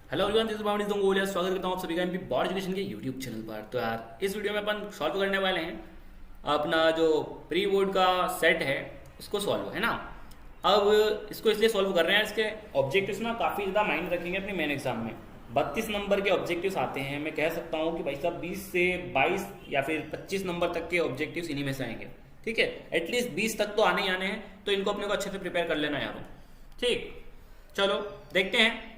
Hello everyone, this is Bhavani Gangolia. स्वागत करता हूँ आप सभी का एमपी बोर्ड एजुकेशन के यूट्यूब चैनल पर। तो यार इस वीडियो में अपन सॉल्व करने वाले हैं अपना जो प्री बोर्ड का सेट है उसको सॉल्व, है ना। अब इसको इसलिए सॉल्व कर रहे हैं, इसके ऑब्जेक्टिव्स ना काफ़ी ज़्यादा माइंड रखेंगे अपने मेन एग्जाम में। 32 नंबर के ऑब्जेक्टिव्स आते हैं। मैं कह सकता हूँ कि भाई साहब 20 से 22 या फिर 25 नंबर तक के ऑब्जेक्टिव्स इन्हीं में से आएंगे। ठीक है, एटलीस्ट 20 तक तो आने ही आने हैं, तो इनको अपने को अच्छे से प्रिपेयर कर लेना यारो। ठीक, चलो देखते हैं।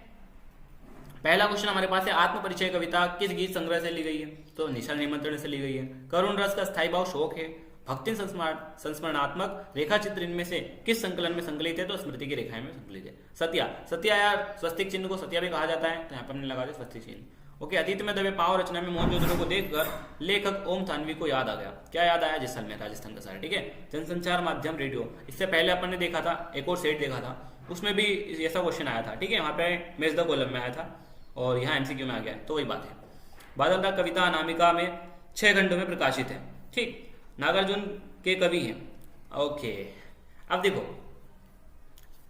पहला क्वेश्चन हमारे पास है, आत्म परिचय कविता किस गीत संग्रह से ली गई है? तो निशान निमंत्रण से ली गई है। करुण रस का स्थायी भाव शोक है। भक्ति संस्मरणात्मक रेखा चित्र इनमें से किस संकलन में संकलित है? तो स्मृति की रेखाएं में संकलित है। सत्या, सत्या यार स्वस्तिक चिन्ह को सत्या भी कहा जाता है, तो यहाँ पर हमने लगा दिया स्वस्तिक चिन्ह। ओके, अतीत में दबे पाव रचना में मोहनजोदड़ो को देखकर लेखक ओम थानवी को याद आ गया। क्या याद आया? जैसलमेर, राजस्थान का शहर। ठीक है, जनसंचार माध्यम रेडियो। इससे पहले अपन ने देखा था, एक और सेट देखा था, उसमें भी ऐसा क्वेश्चन आया था। ठीक है, वहाँ पे मेज द कॉलम में आया था और यहाँ एमसीक्यू में आ गया, तो वही बात है। बादल का कविता अनामिका में 6 खंडों में प्रकाशित है। ठीक, नागार्जुन के कवि हैं। ओके, अब देखो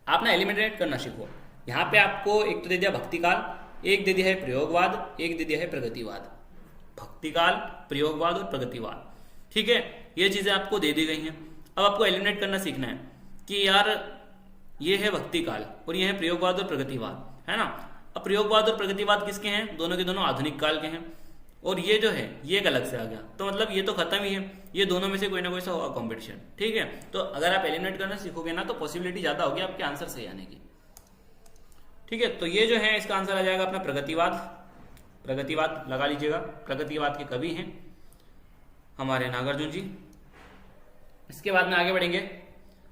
आप ना एलिमिनेट करना सीखो। यहाँ पे आपको एक तो दे दिया भक्तिकाल, एक दे दिया है प्रयोगवाद, एक दे दिया है प्रगतिवाद। भक्तिकाल, प्रयोगवाद और प्रगतिवाद। ठीक है, ये चीजें आपको दे दी गई हैं। अब आपको एलिमिनेट करना सीखना है कि यार ये है भक्तिकाल और ये है प्रयोगवाद और प्रगतिवाद, है ना। अब प्रयोगवाद और प्रगतिवाद किसके हैं? दोनों के दोनों आधुनिक काल के हैं। और ये जो है ये एक अलग से आ गया, तो मतलब ये तो खत्म ही है। ये दोनों में से कोई ना कोई सा होगा कॉम्पिटिशन। ठीक है, तो अगर आप एलिमिनेट करना सीखोगे ना तो पॉसिबिलिटी ज्यादा होगी आपके आंसर सही आने की। ठीक है, तो ये जो है इसका आंसर आ जाएगा अपना प्रगतिवाद। प्रगतिवाद लगा लीजिएगा। प्रगतिवाद के कवि हैं हमारे नागार्जुन जी। इसके बाद में आगे बढ़ेंगे।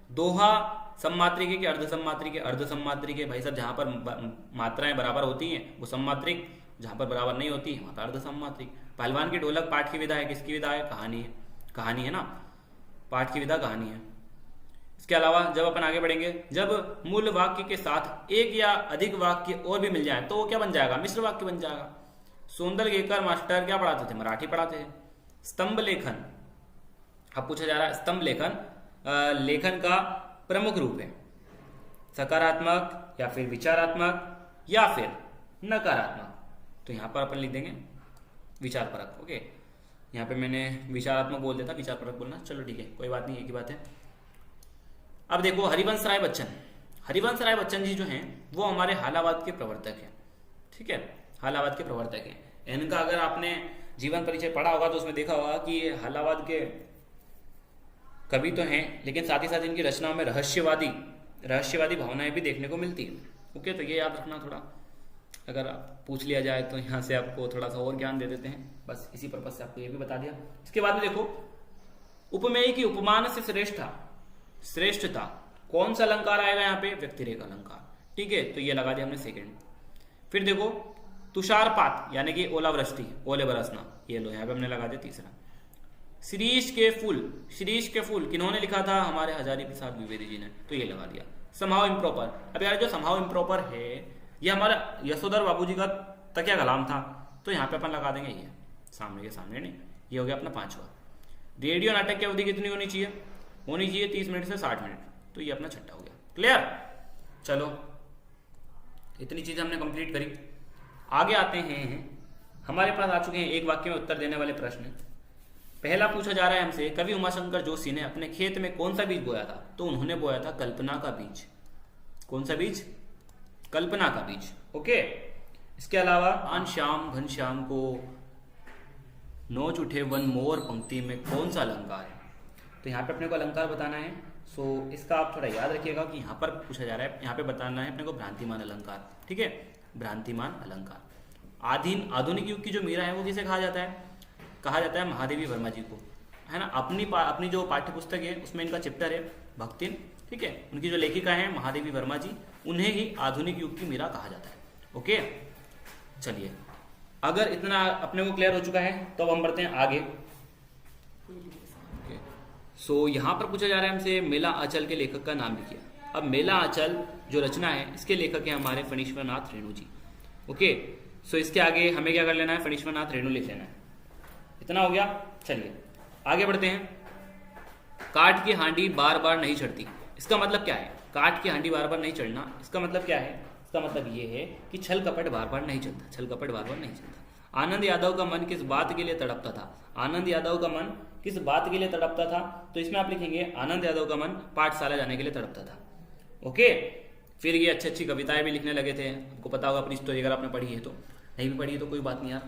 दोहा सम्मात्रिके के अर्ध सम्मात्रिके, अर्ध सम्मात्रिके भाई साहब जहां पर मात्राएं बराबर होती हैं वो सम्मात्रिक, जहां पर बराबर नहीं होती वहां पर अर्ध सम्मात्रिक। पहलवान की ढोलक पाठ की विधा है, किसकी विधा है? कहानी है। कहानी है ना, पाठ की विधा कहानी है। इसके अलावा जब अपन आगे बढ़ेंगे, जब मूल वाक्य के साथ एक या अधिक वाक्य और भी मिल जाए तो वो क्या बन जाएगा? मिश्र वाक्य बन जाएगा। सोंदलगेकर मास्टर क्या पढ़ाते थे? मराठी पढ़ाते थे। स्तंभ लेखन, अब पूछा जा रहा है स्तंभ लेखन लेखन का प्रमुख रूप है सकारात्मक या फिर विचारात्मक या फिर नकारात्मक। तो यहां पर अपन लिख देंगे विचारपरक। ओके, यहाँ पे मैंने विचारात्मक बोल दिया था, विचारपरक बोलना, चलो ठीक है, कोई बात नहीं, एक ही बात है। अब देखो हरिवंश राय बच्चन, हरिवंश राय बच्चन जी जो हैं वो हमारे हालावाद के प्रवर्तक हैं। ठीक है, हालावाद के प्रवर्तक हैं। इनका अगर आपने जीवन परिचय पढ़ा होगा तो उसमें देखा होगा कि ये हालावाद के कवि तो हैं, लेकिन साथ ही साथ इनकी रचनाओं में रहस्यवादी भावनाएं भी देखने को मिलती है। ओके, तो ये याद रखना थोड़ा, अगर आप पूछ लिया जाए तो यहाँ से आपको थोड़ा सा और ज्ञान दे देते हैं, बस इसी पर्पज से आपको ये भी बता दिया। इसके बाद में देखो उपमेय की उपमान से श्रेष्ठता, कौन सा अलंकार आएगा यहाँ पे? व्यक्तिरेख अलंकार। ठीक है, तो ये लगा दिया हमने सेकेंड। फिर देखो तुषारपात यानी कि ओलावृष्टि, ओले बरसना, ये लो यहाँ पे हमने लगा दिया तीसरा। शिरीष के फूल, शिरीष के फूल किन्होंने लिखा था? हमारे हजारी प्रसाद द्विवेदी जी ने, तो ये लगा दिया। समहाउ इम्प्रॉपर, अब यार जो समहाउ इम्प्रॉपर है ये हमारा यशोधर बाबू जी का तकिया कलाम था, तो यहाँ पे अपन लगा देंगे ये सामने के सामने, नहीं, ये हो गया अपना पांचवा। रेडियो नाटक की अवधि कितनी होनी चाहिए? होनी चाहिए 30 मिनट से 60 मिनट, तो ये अपना छठा हो गया। क्लियर? चलो इतनी चीजें हमने कंप्लीट करी। आगे आते हैं, हमारे पास आ चुके हैं एक वाक्य में उत्तर देने वाले प्रश्न। पहला पूछा जा रहा है हमसे, कवि उमाशंकर जोशी ने अपने खेत में कौन सा बीज बोया था? तो उन्होंने बोया था कल्पना का बीज। कौन सा बीज? कल्पना का बीज। ओके, इसके अलावा आन श्याम घनश्याम को नोच उठे वन मोर पंक्ति में कौन सा अलंकार है? तो यहाँ पे अपने को अलंकार बताना है। सो इसका आप थोड़ा याद रखिएगा कि यहाँ पर पूछा जा रहा है, यहाँ पे बताना है अपने को भ्रांतिमान अलंकार। ठीक है, भ्रांतिमान अलंकार। आधुनिक युग की जो मीरा है वो किसे कहा जाता है? कहा जाता है महादेवी वर्मा जी को, है ना। अपनी जो पाठ्य पुस्तक है उसमें इनका चैप्टर है भक्तिन। ठीक है, उनकी जो लेखिका है महादेवी वर्मा जी, उन्हें ही आधुनिक युग की मीरा कहा जाता है। ओके, चलिए अगर इतना अपने को क्लियर हो चुका है तो अब हम बढ़ते हैं आगे। सो यहाँ पर पूछा जा रहा है हमसे, मेला आंचल के लेखक का नाम लिखिए। अब मेला आंचल जो रचना है इसके लेखक है हमारे फणीश्वरनाथ रेणु जी। ओके, सो इसके आगे हमें क्या कर लेना है? फणीश्वरनाथ रेणु लिख लेना है। इतना हो गया। चलिए आगे बढ़ते हैं। काठ की हांडी बार बार नहीं चढ़ती, इसका मतलब क्या है? काठ की हांडी बार बार नहीं चढ़ना, इसका मतलब क्या है? इसका मतलब ये है कि छल कपट बार बार नहीं चलता, छल कपट बार बार नहीं चलता। आनंद यादव का मन किस बात के लिए तड़पता था? आनंद यादव का मन किस बात के लिए तड़पता था? तो इसमें आप लिखेंगे आनंद यादव का मन पाठशाला जाने के लिए तड़पता था। ओके, फिर ये अच्छी अच्छी कविताएं भी लिखने लगे थे। आपको पता होगा अपनी स्टोरी, अगर आपने पढ़ी है तो। नहीं भी पढ़ी है तो कोई बात नहीं यार,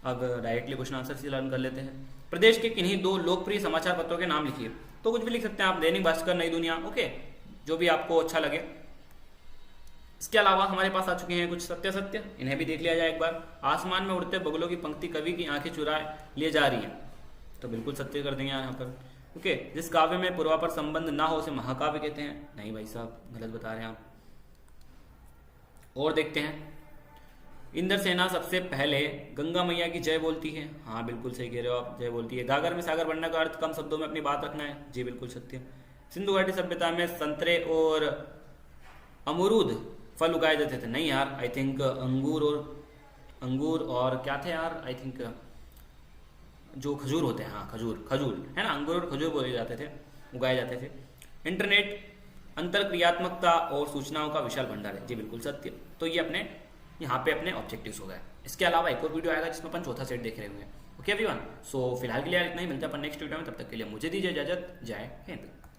अब डायरेक्टली क्वेश्चन आंसर से लर्न कर लेते हैं। प्रदेश के किन्हीं 2 लोकप्रिय समाचार पत्रों के नाम लिखिए। तो कुछ भी लिख सकते हैं आप, दैनिक भास्कर, नई दुनिया, ओके, जो भी आपको अच्छा लगे। इसके अलावा हमारे पास आ चुके हैं कुछ सत्य सत्य, इन्हें भी देख लिया जाए एक बार। आसमान में उड़ते बगुलों की पंक्ति कवि की आंखें चुरा लिए जा रही है, तो बिल्कुल सत्य कर देंगे यहाँ पर। ओके, जिस काव्य में पूर्वापर संबंध ना हो उसे महाकाव्य कहते हैं। नहीं भाई साहब, गलत बता रहे हैं आप। और देखते हैं, इंद्र सेना सबसे पहले गंगा मैया की जय बोलती है। हाँ बिल्कुल सही कह रहे हो आप, जय बोलती है। गागर में सागर बनने का अर्थ कम शब्दों में अपनी बात रखना है। जी बिल्कुल सत्य। सिंधु घाटी सभ्यता में संतरे और अमरूद फल उगाए जाते थे। नहीं यार, आई थिंक अंगूर और क्या थे यार, आई थिंक जो खजूर होते हैं, हाँ खजूर है ना, अंगूर और खजूर बोले जाते थे, उगाए जाते थे। इंटरनेट अंतरक्रियात्मकता और सूचनाओं का विशाल भंडार है। जी बिल्कुल सत्य। तो ये अपने यहाँ पे अपने ऑब्जेक्टिव्स हो गए। इसके अलावा एक और वीडियो आएगा जिसमें अपन चौथा सेट देख रहे होंगे। ओके एवरीवन, सो फिलहाल के लिए इतना ही, मिलते हैं अपन नेक्स्ट वीडियो में। तब तक के लिए मुझे दीजिए इजाजत। जय हिंद।